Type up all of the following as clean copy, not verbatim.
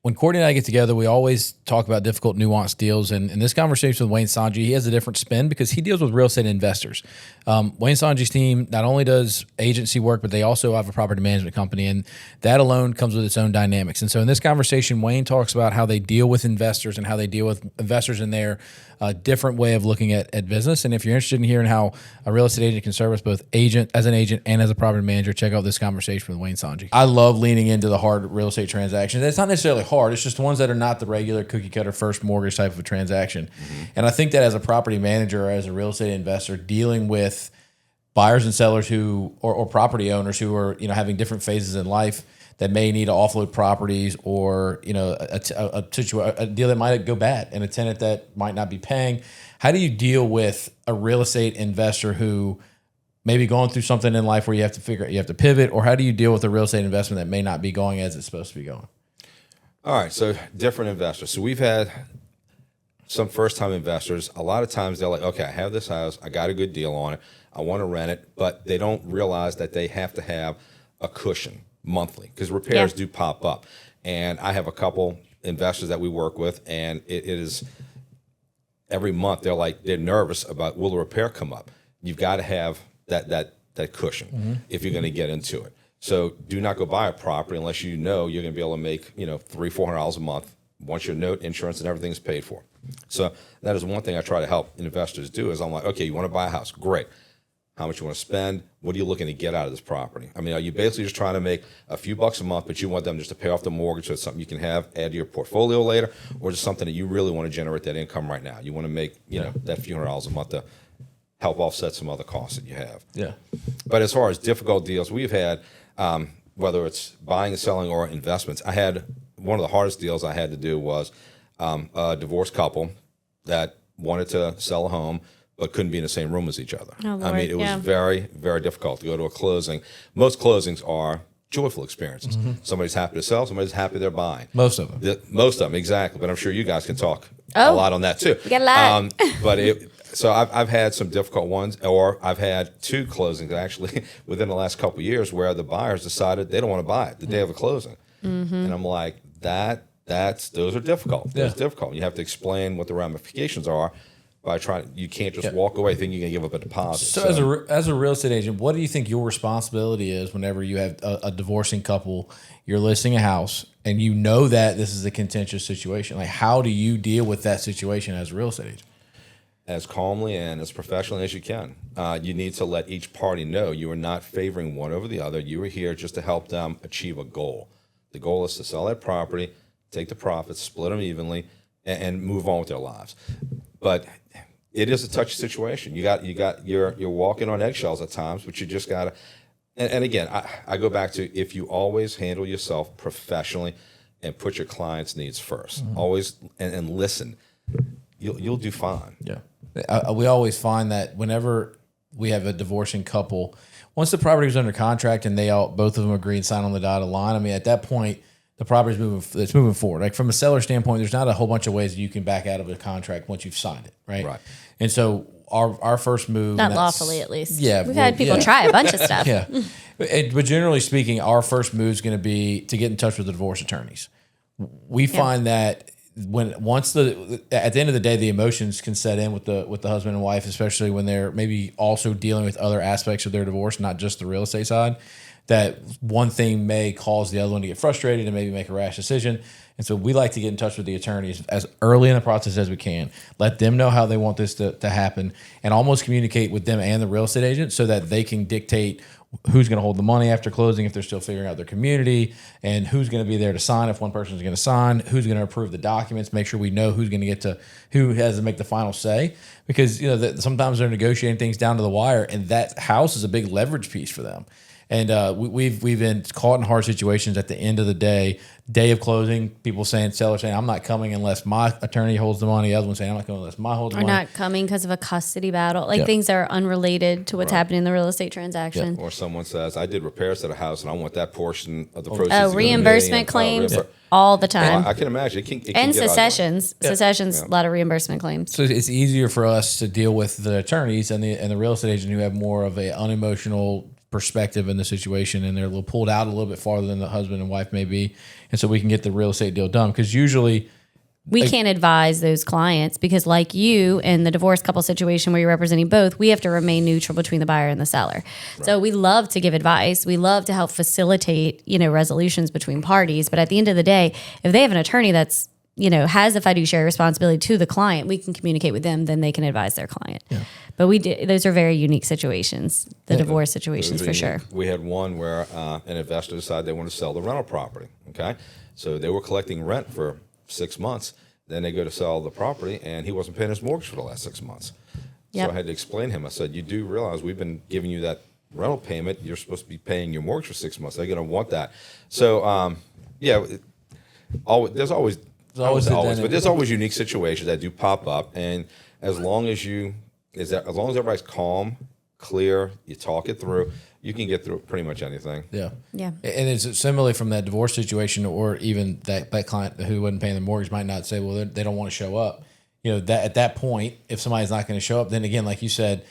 when Courtney and I get together, we always talk about difficult, nuanced deals. And in this conversation with Wayne Songy, he has a different spin because he deals with real estate investors. Wayne Songy's team not only does agency work, but they also have a property management company. And that alone comes with its own dynamics. And so in this conversation, Wayne talks about how they deal with investors and how they deal with investors in their different way of looking at business. And if you're interested in hearing how a real estate agent can service both as an agent and as a property manager, check out this conversation with Wayne Songy. I love leaning into the hard real estate transactions. It's not necessarily hard. It's just ones that are not the regular cookie cutter first mortgage type of a transaction. Mm-hmm. And I think that as a property manager or as a real estate investor dealing with buyers and sellers or property owners who are, having different phases in life that may need to offload properties or, a deal that might go bad and a tenant that might not be paying. How do you deal with a real estate investor who may be going through something in life where you have to pivot, or how do you deal with a real estate investment that may not be going as it's supposed to be going? All right, so different investors. So we've had some first-time investors. A lot of times they're like, okay, I have this house, I got a good deal on it, I want to rent it, but they don't realize that they have to have a cushion monthly because repairs do pop up. And I have a couple investors that we work with, and it is every month they're nervous about, will the repair come up? You've got to have that cushion if you're going to get into it. So do not go buy a property unless you know you're going to be able to make $300-400 a month once your note, insurance, and everything is paid for. So that is one thing I try to help investors do is I'm like, okay, you want to buy a house, great. How much you want to spend? What are you looking to get out of this property? I mean, are you basically just trying to make a few bucks a month, but you want them just to pay off the mortgage so it's something you can add to your portfolio later, or just something that you really want to generate that income right now? You want to make that few $100 a month to help offset some other costs that you have. Yeah. But as far as difficult deals we've had, whether it's buying and selling or investments, I had one of the hardest deals I had to do was a divorced couple that wanted to sell a home but couldn't be in the same room as each other. Oh, Lord, I mean, it was very, very difficult to go to a closing. Most closings are joyful experiences. Mm-hmm. Somebody's happy to sell, somebody's happy they're buying. Most of them. Most of them, exactly. But I'm sure you guys can talk a lot on that too. We got a lot. So I've had some difficult ones, or I've had two closings actually within the last couple of years where the buyers decided they don't want to buy it the day of a closing. Mm-hmm. And I'm like, those are difficult. Yeah. That's difficult. You have to explain what the ramifications are. You can't just walk away thinking you're going to give up a deposit. So as a real estate agent, what do you think your responsibility is whenever you have a divorcing couple, you're listing a house, and you know that this is a contentious situation? Like, how do you deal with that situation as a real estate agent? As calmly and as professionally as you can. You need to let each party know you are not favoring one over the other. You are here just to help them achieve a goal. The goal is to sell that property, take the profits, split them evenly, and move on with their lives. But it is a touchy situation. You're walking on eggshells at times, but you just gotta. And again, I go back to if you always handle yourself professionally and put your client's needs first, always and listen, you'll do fine. Yeah, we always find that whenever we have a divorcing couple, once the property is under contract and both of them agree and sign on the dotted line, I mean, at that point, the property's moving forward. Like from a seller standpoint, there's not a whole bunch of ways that you can back out of a contract once you've signed it, right? Right. And so our first move, not lawfully at least. Yeah, we've had people try a bunch of stuff. Yeah, but generally speaking, our first move is going to be to get in touch with the divorce attorneys. We find that at the end of the day, the emotions can set in with the husband and wife, especially when they're maybe also dealing with other aspects of their divorce, not just the real estate side. That one thing may cause the other one to get frustrated and maybe make a rash decision. And so we like to get in touch with the attorneys as early in the process as we can, let them know how they want this to happen, and almost communicate with them and the real estate agent so that they can dictate who's going to hold the money after closing if they're still figuring out their community, and who's going to be there to sign if one person is going to sign, who's going to approve the documents, make sure we know who has to make the final say, because sometimes they're negotiating things down to the wire, and that house is a big leverage piece for them. And we've been caught in hard situations at the end of the day of closing, sellers saying, I'm not coming unless my attorney holds the money. The other one saying, I'm not coming unless my holds the money. Or not coming because of a custody battle. Things that are unrelated to what's happening in the real estate transaction. Yeah. Or someone says, I did repairs to the house and I want that portion of the proceeds. Reimbursement claims all the time. I can imagine. It can and get secessions. Secessions, a lot of reimbursement claims. So it's easier for us to deal with the attorneys and the real estate agent who have more of an unemotional, perspective in the situation, and they're a little pulled out a little bit farther than the husband and wife may be, and so we can get the real estate deal done. Because usually we can't advise those clients because, like you in the divorce couple situation where you're representing both, we have to remain neutral between the buyer and the seller. Right. So we love to give advice. We love to help facilitate, resolutions between parties. But at the end of the day, if they have an attorney that's, has a fiduciary responsibility to the client, we can communicate with them, then they can advise their client. Yeah. But those are very unique situations, the divorce situations for sure. We had one where an investor decided they wanted to sell the rental property. Okay. So they were collecting rent for 6 months. Then they go to sell the property, and he wasn't paying his mortgage for the last 6 months. Yep. So I had to explain to him. I said, you do realize we've been giving you that rental payment. You're supposed to be paying your mortgage for 6 months. They're going to want that. So, there's always, but there's always unique situations that do pop up. And as long as everybody's calm, clear, you talk it through, you can get through pretty much anything. Yeah. And it's similarly from that divorce situation, or even that client who wasn't paying the mortgage might not say, well, they don't want to show up. That at that point, if somebody's not going to show up, then again, like you said,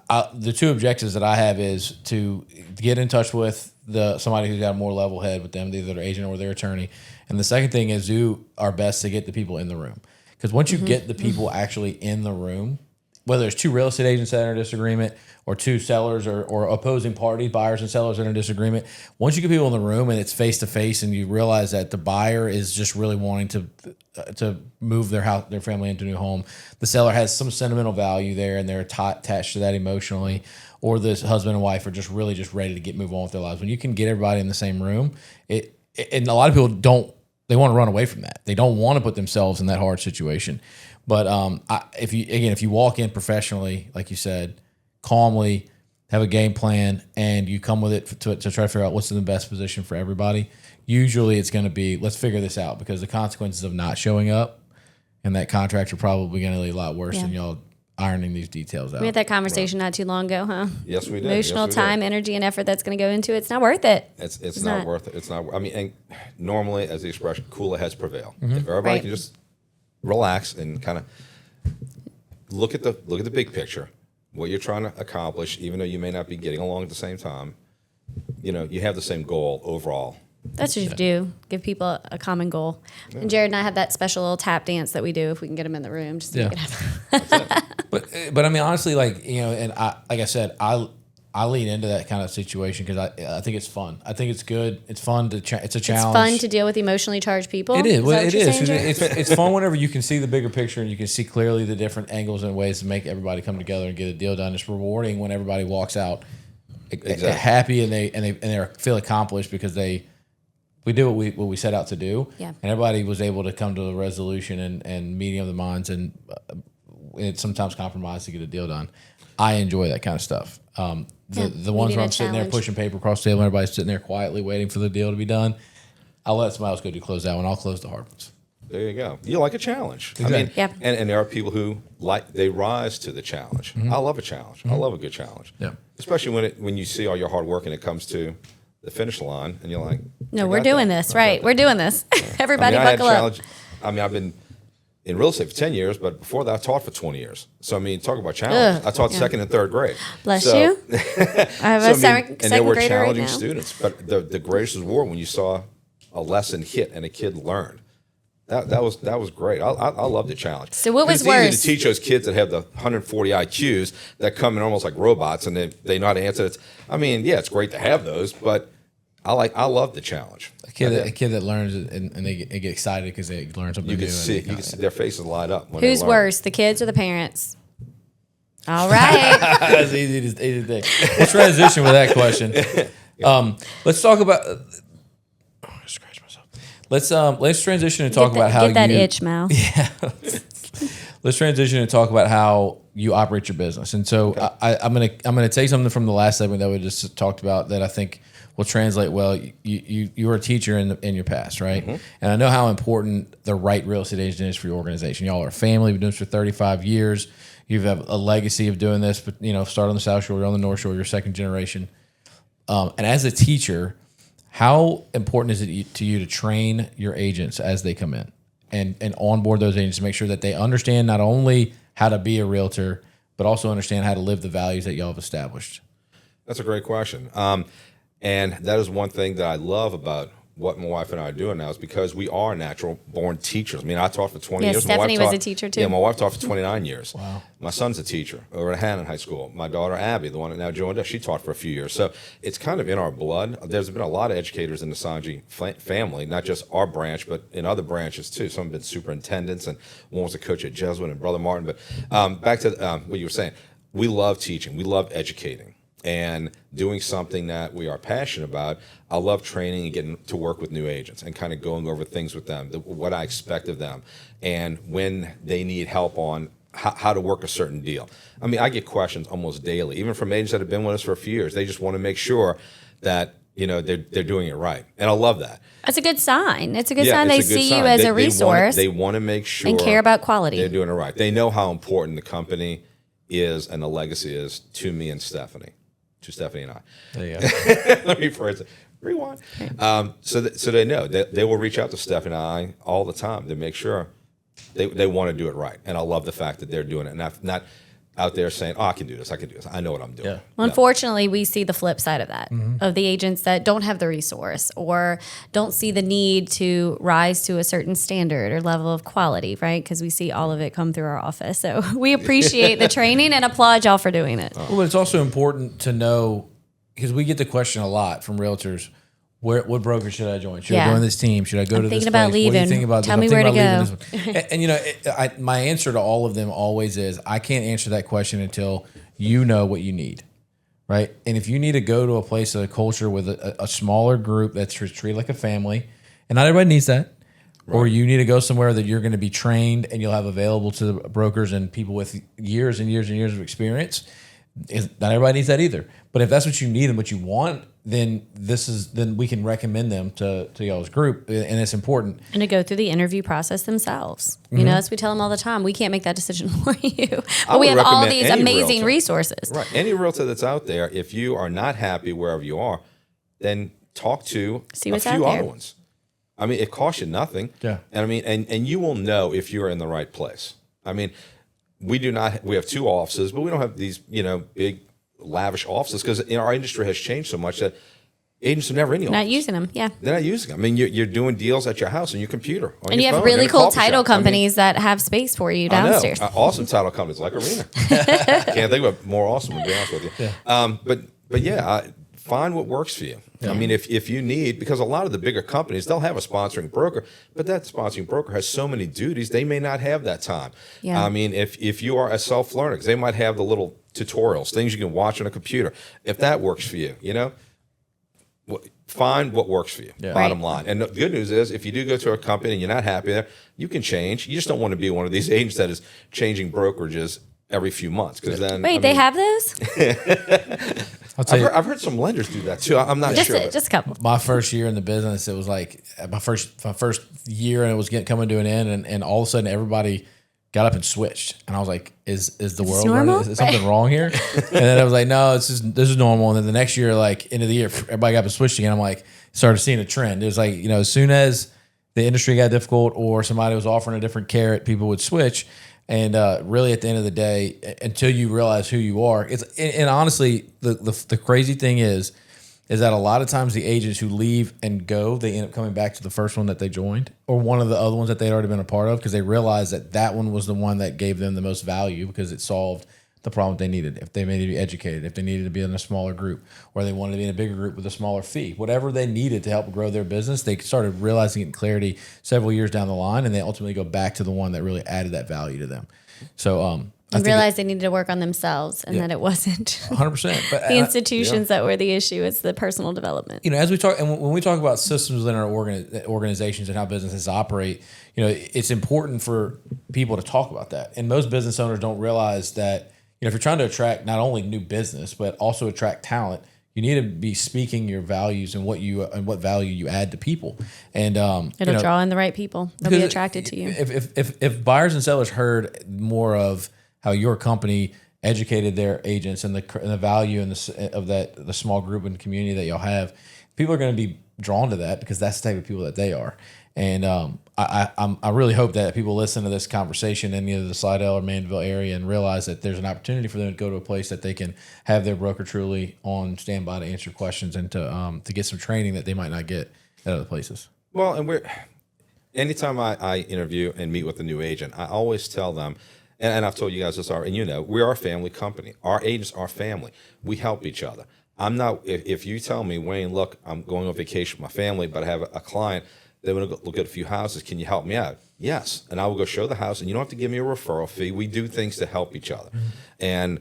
the two objectives that I have is to get in touch with somebody who's got a more level head with them, either their agent or their attorney. And the second thing is do our best to get the people in the room. Because once you get the people actually in the room, whether it's two real estate agents that are in disagreement or two sellers or opposing parties, buyers and sellers that are in disagreement, once you get people in the room and it's face-to-face and you realize that the buyer is just really wanting to move their house, their family into a new home, the seller has some sentimental value there and they're attached to that emotionally, or this husband and wife are just ready to move on with their lives. When you can get everybody in the same room, and a lot of people they want to run away from that. They don't want to put themselves in that hard situation. But if you walk in professionally, like you said, calmly, have a game plan, and you come with it to try to figure out what's in the best position for everybody, usually it's going to be, let's figure this out, because the consequences of not showing up and that contract are probably going to be a lot worse than y'all ironing these details out. We had that conversation not too long ago, huh? Yes, we did. Emotional time, energy, and effort that's going to go into it. It's not worth it. It's not worth it. It's not. I mean, and normally, as the expression, cooler heads prevail. If everybody can just relax and kind of look at the big picture, what you're trying to accomplish, even though you may not be getting along at the same time, you have the same goal overall. That's what you do. Give people a common goal. Yeah. And Jared and I have that special little tap dance that we do if we can get them in the room. Just to make it happen. But I mean, honestly, and like I said, I lean into that kind of situation because I think it's fun. I think it's good. It's fun it's a challenge. It's fun to deal with emotionally charged people. It is. It's fun whenever you can see the bigger picture and you can see clearly the different angles and ways to make everybody come together and get a deal done. It's rewarding when everybody walks out happy and they feel accomplished because we do what we set out to do. Yeah. And everybody was able to come to a resolution and meeting of the minds and it's sometimes compromise to get a deal done. I enjoy that kind of stuff. The ones where I'm sitting there pushing paper across the table and everybody's sitting there quietly waiting for the deal to be done, I'll let somebody else go close that one. I'll close the hard ones. There you go. You like a challenge. Exactly. I mean, and there are people who they rise to the challenge. Mm-hmm. I love a challenge. I love a good challenge. Yeah. Especially when you see all your hard work and it comes to the finish line and you're like, no, we're doing this, right? We're doing this. Everybody buckle up. I've been in real estate for 10 years, but before that, I taught for 20 years. So, talk about challenge. I taught second and third grade. Bless you. I have a second and there were grader challenging right now. students, but the greatest reward when you saw a lesson hit and a kid learn. That was great. I love the challenge. So what was worse? It's easy to teach those kids that have the 140 IQs that come in almost like robots and they know how to answer it. It's great to have those, but I love the challenge. A kid that learns and they get excited because they learn something new. You can see their faces light up. When Who's worse, the kids or the parents? All right. That's easy to think. Let's transition with that question. Let's talk about. Scratch myself. Let's transition and talk about how get that itch, Mal. Yeah. Let's transition and talk about how you operate your business. And so I'm gonna take something from the last segment that we just talked about that I think will translate well. You were a teacher in your past, right? Mm-hmm. And I know how important the right real estate agent is for your organization. Y'all are a family. You've been doing this for 35 years. You have a legacy of doing this, but start on the South Shore, you're on the North Shore, you're second generation. And as a teacher, how important is it to you to train your agents as they come in and onboard those agents to make sure that they understand not only how to be a realtor, but also understand how to live the values that y'all have established? That's a great question. And that is one thing that I love about what my wife and I are doing now is because we are natural born teachers. I mean, I taught for 20 years. Stephanie was a teacher too. Yeah, my wife taught for 29 years. Wow. My son's a teacher over at Hannon High School. My daughter, Abby, the one that now joined us, she taught for a few years. So it's kind of in our blood. There's been a lot of educators in the Songy family, not just our branch, but in other branches too. Some have been superintendents, and one was a coach at Jesuit and Brother Martin. But back to what you were saying, we love teaching. We love educating. And doing something that we are passionate about. I love training and getting to work with new agents and kind of going over things with them, what I expect of them, and when they need help on how to work a certain deal. I mean, I get questions almost daily, even from agents that have been with us for a few years. They just want to make sure that they're doing it right, and I love that. That's a good sign. It's a good sign they see you as a resource. They want to make sure and care about quality. They're doing it right. They know how important the company is and the legacy is to me and Stephanie. To Stephanie and I. There you go. Let me phrase it. Rewind. So they know. They will reach out to Stephanie and I all the time to make sure they want to do it right. And I love the fact that they're doing it. And not out there saying, I can do this. I know what I'm doing. Yeah. Well, unfortunately, we see the flip side of that, of the agents that don't have the resource or don't see the need to rise to a certain standard or level of quality, right? Because we see all of it come through our office. So we appreciate the training and applaud y'all for doing it. Well, but it's also important to know, because we get the question a lot from realtors, what broker should I join? Should I join this team? Should I go to this place? Thinking about leaving. What do you think about Tell this? me where to go. And my answer to all of them always is, I can't answer that question until you know what you need, right? And if you need to go to a place, a culture with a smaller group that's treated like a family, and not everybody needs that, right. Or you need to go somewhere that you're going to be trained and you'll have available to the brokers and people with years and years and years of experience. Not everybody needs that either. But if that's what you need and what you want, then we can recommend them to y'all's group, and it's important. And to go through the interview process themselves. You know, as we tell them all the time, we can't make that decision for you. But we have all these amazing resources. Right. Any realtor that's out there, if you are not happy wherever you are, then talk to a few other ones. I mean, it costs you nothing. Yeah. And I mean, and you will know if you're in the right place. I mean, we have two offices, but we don't have these, big lavish offices because our industry has changed so much that agents are never in the office. Not using them, yeah. They're not using them. I mean, you're doing deals at your house on your computer. And you have really cool title companies that have space for you downstairs. Awesome title companies like Arena. Can't think of more awesome, to be honest with you. Yeah. But yeah, find what works for you. Yeah. I mean, if you need, because a lot of the bigger companies, they'll have a sponsoring broker, but that sponsoring broker has so many duties, they may not have that time. Yeah. I mean, if you are a self-learner, they might have the little tutorials, things you can watch on a computer. If that works for you, find what works for you, bottom line. And the good news is, if you do go to a company and you're not happy there, you can change. You just don't want to be one of these agents that is changing brokerages every few months. Because then, they have those? I've heard some lenders do that too. I'm not sure. Just a couple. My first year in the business, it was like my first year, and it was coming to an end, and all of a sudden everybody got up and switched, and I was like, "Is the world running? Is something wrong here?" And then I was like, "No, this is normal." And then the next year, like end of the year, everybody got up and switched again. I'm like, started seeing a trend. It was like, as soon as the industry got difficult or somebody was offering a different carrot, people would switch. And really, at the end of the day, until you realize who you are, and honestly, the crazy thing is that a lot of times the agents who leave and go, they end up coming back to the first one that they joined or one of the other ones that they'd already been a part of, because they realized that one was the one that gave them the most value because it solved the problem they needed. If they needed to be educated, if they needed to be in a smaller group, or they wanted to be in a bigger group with a smaller fee, whatever they needed to help grow their business, they started realizing it in clarity several years down the line, and they ultimately go back to the one that really added that value to them. So I realized they needed to work on themselves, and that it wasn't 100%. But the institutions that were the issue. It's the personal development. As we talk, and when we talk about systems within our organizations and how businesses operate, it's important for people to talk about that. And most business owners don't realize that, if you're trying to attract not only new business but also attract talent, you need to be speaking your values and what value you add to people. And it'll draw in the right people. They'll be attracted to you. If buyers and sellers heard more of how your company educated their agents and the value of the small group and community that y'all have, people are going to be drawn to that because that's the type of people that they are. And I really hope that people listen to this conversation in either the Slidell or Mandeville area and realize that there's an opportunity for them to go to a place that they can have their broker truly on standby to answer questions and to get some training that they might not get at other places. Well, and anytime I interview and meet with a new agent, I always tell them, and I've told you guys this already, and you know, we are a family company. Our agents are family. We help each other. I'm not, if you tell me, Wayne, look, I'm going on vacation with my family, but I have a client, they want to look at a few houses. Can you help me out? Yes. And I will go show the house, and you don't have to give me a referral fee. We do things to help each other. And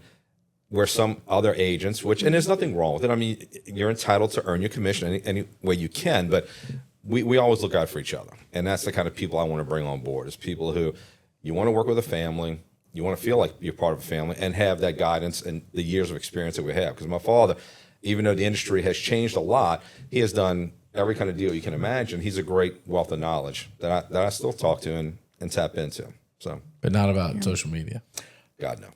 where some other agents, and there's nothing wrong with it. I mean, you're entitled to earn your commission any way you can, but we always look out for each other. And that's the kind of people I want to bring on board, is people who you want to work with a family, you want to feel like you're part of a family, and have that guidance and the years of experience that we have. Because my father, even though the industry has changed a lot, he has done every kind of deal you can imagine. He's a great wealth of knowledge that I still talk to and tap into. So, but not about social media. God, no.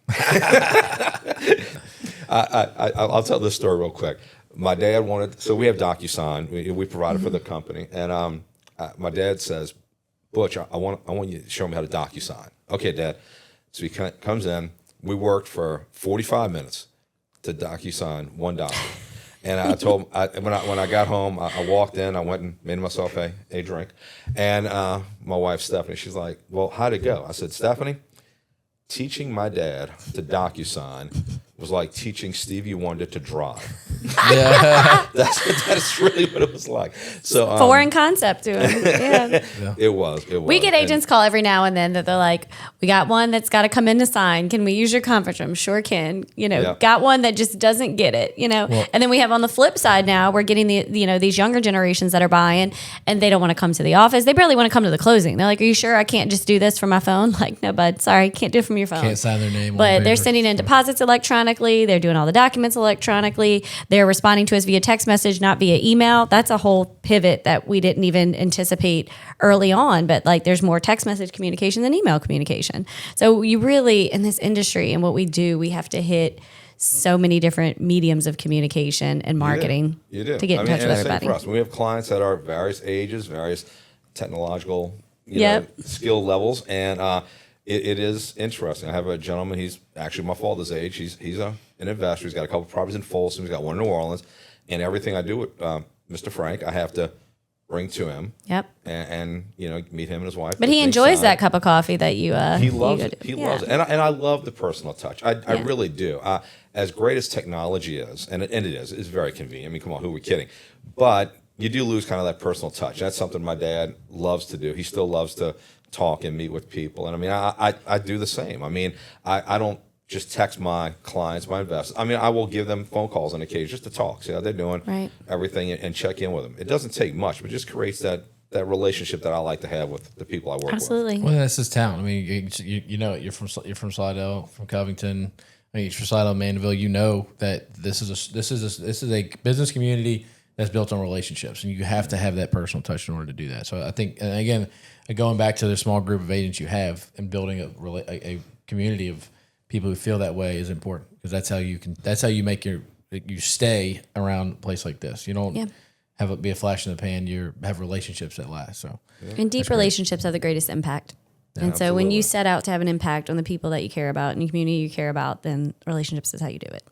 I'll tell this story real quick. My dad wanted, so we have DocuSign. We provide it for the company. And my dad says, Butch, I want you to show me how to DocuSign. Okay, Dad. So he comes in. We worked for 45 minutes to DocuSign one document. And I told him, when I got home, I walked in, I went and made myself a drink. And my wife, Stephanie, she's like, well, how'd it go? I said, Stephanie, teaching my dad to DocuSign was like teaching Stevie Wonder to drive. Yeah. That's really what it was like. So Foreign concept to him. Yeah. It was. We get agents call every now and then that they're like, we got one that's got to come in to sign. Can we use your conference room? Sure can. Got one that just doesn't get it, Well, and then we have on the flip side now, we're getting these younger generations that are buying and they don't want to come to the office. They barely want to come to the closing. They're like, are you sure I can't just do this from my phone? Like, no, bud, sorry, can't do it from your phone. Can't sign their name. But they're sending in deposits electronically. They're doing all the documents electronically. They're responding to us via text message, not via email. That's a whole pivot that we didn't even anticipate early on. But like, there's more text message communication than email communication. So you really, in this industry and what we do, we have to hit so many different mediums of communication and marketing you do. to get in touch with everybody. For us, we have clients that are various ages, various technological skill levels, and it is interesting. I have a gentleman, he's actually my father's age. He's an investor. He's got a couple of properties in Folsom. He's got one in New Orleans. And everything I do with Mr. Frank, I have to bring to him. Yep. And meet him and his wife. But he enjoys that cup of coffee that you he loves it. He loves it. And I love the personal touch. I really do. As great as technology is, and it is, it's very convenient. I mean, come on, who are we kidding? But you do lose kind of that personal touch. That's something my dad loves to do. He still loves to talk and meet with people. And I mean, I do the same. I mean, I don't just text my clients, my investors. I mean, I will give them phone calls on occasion just to talk, see how they're doing, right, everything, and check in with them. It doesn't take much, but it just creates that relationship that I like to have with the people I work with. Absolutely. Well, that's his town. I mean, you're from Slidell, from Covington. I mean, you're from Slidell, Mandeville. You know that this is a business community that's built on relationships, and you have to have that personal touch in order to do that. So I think, and again, going back to the small group of agents you have and building a community of people who feel that way is important, because that's how you make you stay around a place like this. You don't have it be a flash in the pan. You have relationships that last. So and deep relationships have the greatest impact. Yeah, and so absolutely. when you set out to have an impact on the people that you care about and the community you care about, then relationships is how you do it.